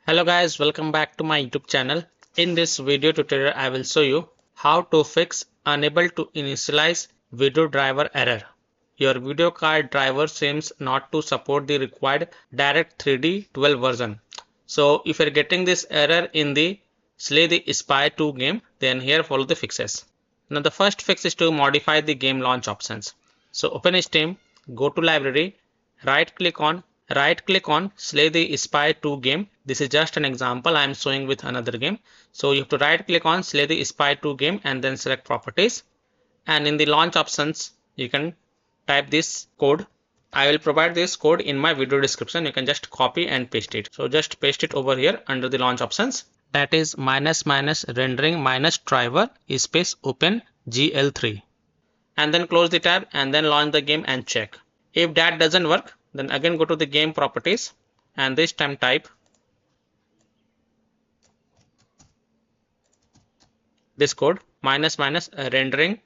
Hello guys, welcome back to my YouTube channel. In this video tutorial, I will show you how to fix unable to initialize video driver error. Your video card driver seems not to support the required Direct 3D 12 version. So if you're getting this error in the Slay the Spire 2 game, then here follow the fixes. Now the first fix is to modify the game launch options. So open Steam, go to library, right click on Slay the Spire 2 game. This is just an example I am showing with another game. So you have to right click on Slay the Spire 2 game and then select properties. And in the launch options, you can type this code. I will provide this code in my video description. You can just copy and paste it. So just paste it over here under the launch options. That is --rendering -driver space open GL3. And then close the tab and then launch the game and check. If that doesn't work, then again go to the game properties and this time type this code --rendering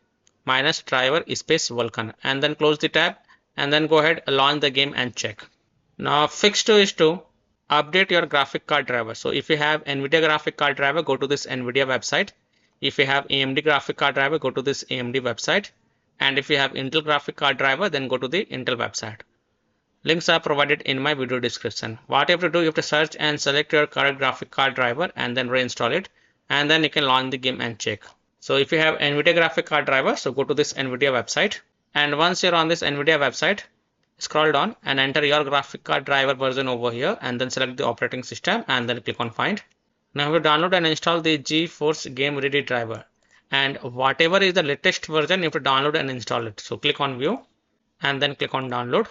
-driver space vulkan and then close the tab and then go ahead launch the game and check. Now fix 2 is to update your graphic card driver. So if you have NVIDIA graphic card driver, go to this NVIDIA website. If you have AMD graphic card driver, go to this AMD website. And if you have Intel graphic card driver, then go to the Intel website. Links are provided in my video description. What you have to do, you have to search and select your current graphic card driver and then reinstall it. And then you can launch the game and check. So if you have NVIDIA graphic card driver, so go to this NVIDIA website. And once you're on this NVIDIA website, scroll down and enter your graphic card driver version over here and then select the operating system and then click on find. Now we download and install the GeForce Game Ready driver. And whatever is the latest version, you have to download and install it. So click on view and then click on download.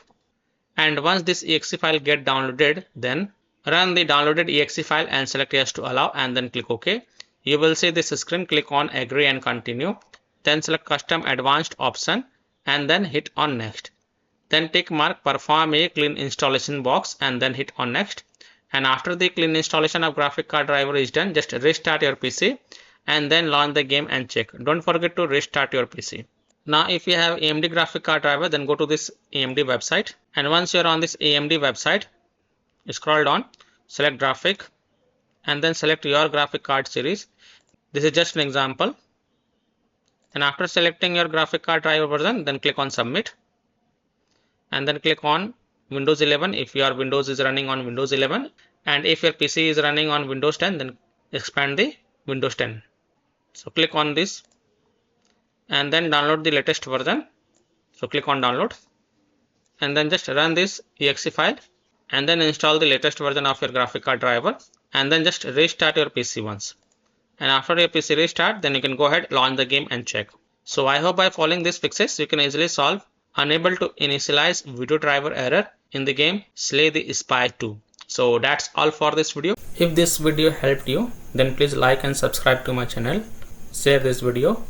And once this exe file get downloaded, then run the downloaded exe file and select yes to allow and then click OK. You will see this screen, click on agree and continue. Then select custom advanced option and then hit on next. Then tick mark perform a clean installation box and then hit on next. And after the clean installation of graphic card driver is done, just restart your PC and then launch the game and check. Don't forget to restart your PC. Now if you have AMD graphic card driver, then go to this AMD website. And once you're on this AMD website, scroll down, select graphic and then select your graphic card series. This is just an example. And after selecting your graphic card driver version, then click on submit. And then click on Windows 11 if your Windows is running on Windows 11. And if your PC is running on Windows 10, then expand the Windows 10. So click on this and then download the latest version. So click on download and then just run this exe file and then install the latest version of your graphic card driver and then just restart your PC once. And after your PC restart, then you can go ahead, launch the game and check. So I hope by following these fixes, you can easily solve unable to initialize video driver error in the game Slay the Spire 2. So that's all for this video. If this video helped you, then please like and subscribe to my channel, share this video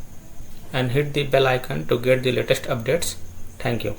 and hit the bell icon to get the latest updates. Thank you.